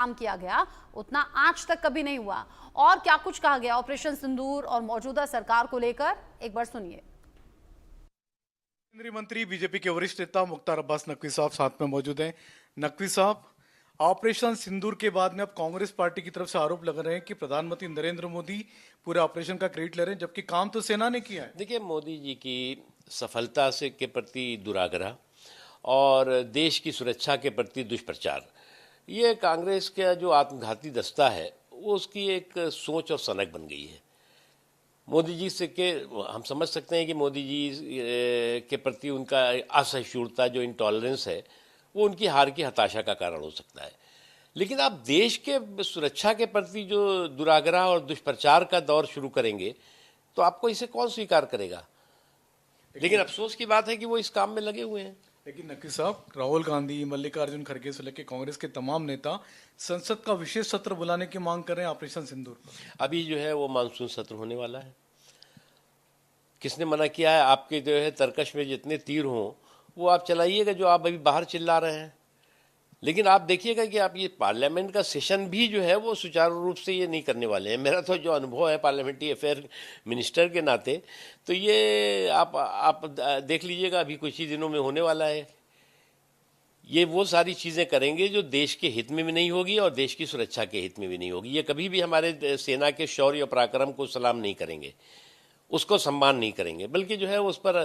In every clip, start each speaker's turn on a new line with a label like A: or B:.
A: काम किया गया उतना आज तक कभी नहीं हुआ। और क्या कुछ कहा गया ऑपरेशन सिंदूर और मौजूदा सरकार को लेकर, एक बार सुनिए।
B: केंद्रीय मंत्री बीजेपी के वरिष्ठ नेता मुख्तार अब्बास नकवी साहब साथ में मौजूद हैं। नकवी साहब, ऑपरेशन सिंदूर के बाद में अब कांग्रेस पार्टी की तरफ से आरोप लग रहे हैं कि प्रधानमंत्री नरेंद्र मोदी पूरे ऑपरेशन का क्रेडिट ले रहे हैं, जबकि काम तो सेना ने किया है।
C: देखिए, मोदी जी की सफलता से के प्रति दुराग्रह और देश की सुरक्षा के प्रति दुष्प्रचार, ये कांग्रेस का जो आत्मघाती दस्ता है वो उसकी एक सोच और सनक बन गई है। मोदी जी से के हम समझ सकते हैं कि मोदी जी के प्रति उनका असहिष्णुता, जो इंटॉलरेंस है, वो उनकी हार की हताशा का कारण हो सकता है। लेकिन आप देश के सुरक्षा के प्रति जो दुराग्रह और दुष्प्रचार का दौर शुरू करेंगे तो आपको इसे कौन स्वीकार करेगा। लेकिन अफसोस की बात है कि वो इस काम में लगे हुए हैं।
B: लेकिन नकवी साहब, राहुल गांधी, मल्लिकार्जुन खड़गे से लेकर कांग्रेस के तमाम नेता संसद का विशेष सत्र बुलाने की मांग कर रहे हैं ऑपरेशन सिंदूर पर।
C: अभी जो है वो मानसून सत्र होने वाला है। किसने मना किया है? आपके जो है तर्कश में जितने तीर हों वो आप चलाइएगा, जो आप अभी बाहर चिल्ला रहे हैं। लेकिन आप देखिएगा कि आप ये पार्लियामेंट का सेशन भी जो है वो सुचारू रूप से ये नहीं करने वाले हैं। मेरा तो जो अनुभव है पार्लियामेंट्री अफेयर मिनिस्टर के नाते, तो ये आप देख लीजिएगा, अभी कुछ ही दिनों में होने वाला है। ये वो सारी चीज़ें करेंगे जो देश के हित में भी नहीं होगी और देश की सुरक्षा के हित में भी नहीं होगी। ये कभी भी हमारे सेना के शौर्य और पराक्रम को सलाम नहीं करेंगे, उसको सम्मान नहीं करेंगे, बल्कि जो है उस पर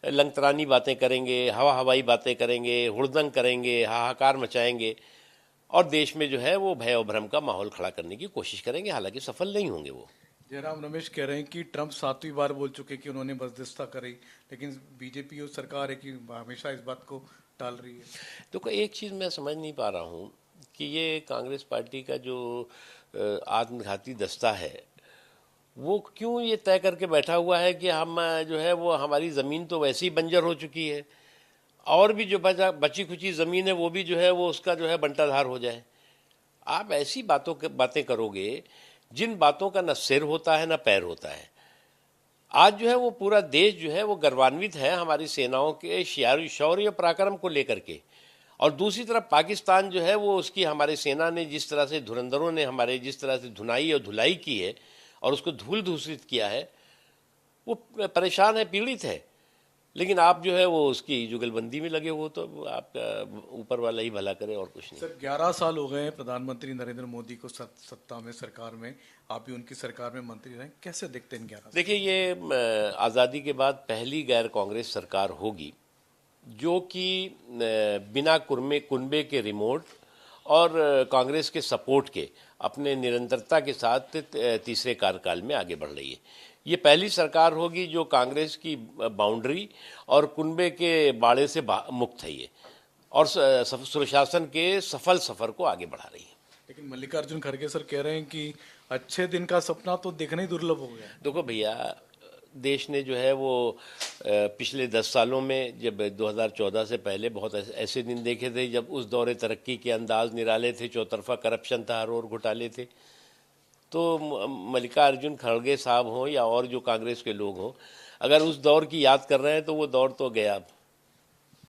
C: लंगतरानी बातें करेंगे, हवाई बातें करेंगे, हुड़दंग करेंगे, हाहाकार मचाएंगे और देश में जो है वो भय और भ्रम का माहौल खड़ा करने की कोशिश करेंगे। हालांकि सफल नहीं होंगे वो।
B: जयराम रमेश कह रहे हैं कि ट्रंप 7वीं बार बोल चुके कि उन्होंने मध्यस्थता करी, लेकिन बीजेपी और सरकार है कि हमेशा इस बात को टाल रही है।
C: तो एक चीज़ मैं समझ नहीं पा रहा हूँ कि ये कांग्रेस पार्टी का जो आत्मघाती दस्ता है वो क्यों ये तय करके बैठा हुआ है कि हम जो है वो हमारी ज़मीन तो वैसे ही बंजर हो चुकी है और भी जो बची खुची ज़मीन है वो भी जो है वो उसका जो है बंटाधार हो जाए। आप ऐसी बातें करोगे जिन बातों का न सिर होता है न पैर होता है। आज जो है वो पूरा देश जो है वो गर्वान्वित है हमारी सेनाओं के शौर्य पराक्रम को लेकर के, और दूसरी तरफ पाकिस्तान जो है वो उसकी हमारे सेना ने जिस तरह से, धुरंधरों ने हमारे जिस तरह से धुनाई और धुलाई की है और उसको धूल धूसरित किया है, वो परेशान है, पीड़ित है। लेकिन आप जो है वो उसकी जुगलबंदी में लगे हो, तो आपका ऊपर वाला ही भला करे और कुछ नहीं।
B: सर, 11 साल हो गए हैं प्रधानमंत्री नरेंद्र मोदी को सत्ता में, सरकार में। आप भी उनकी सरकार में मंत्री रहे, कैसे देखते हैं 11 साल?
C: देखिए, ये आज़ादी के बाद पहली गैर कांग्रेस सरकार होगी जो कि बिना कुनबे के रिमोट और कांग्रेस के सपोर्ट के अपने निरंतरता के साथ तीसरे कार्यकाल में आगे बढ़ रही है। ये पहली सरकार होगी जो कांग्रेस की बाउंड्री और कुनबे के बाड़े से मुक्त है ये, और सुशासन के सफल सफर को आगे बढ़ा रही है।
B: लेकिन मल्लिकार्जुन खड़गे सर कह रहे हैं कि अच्छे दिन का सपना तो देखना ही दुर्लभ हो गया।
C: देखो भैया, देश ने जो है वो पिछले 10 सालों में, जब 2014 से पहले बहुत ऐसे दिन देखे थे जब उस दौरे तरक्की के अंदाज निराले थे, चौतरफा करप्शन था, हर ओर घोटाले थे। तो मल्लिकार्जुन खड़गे साहब हों या और जो कांग्रेस के लोग हों, अगर उस दौर की याद कर रहे हैं तो वो दौर तो गया अब।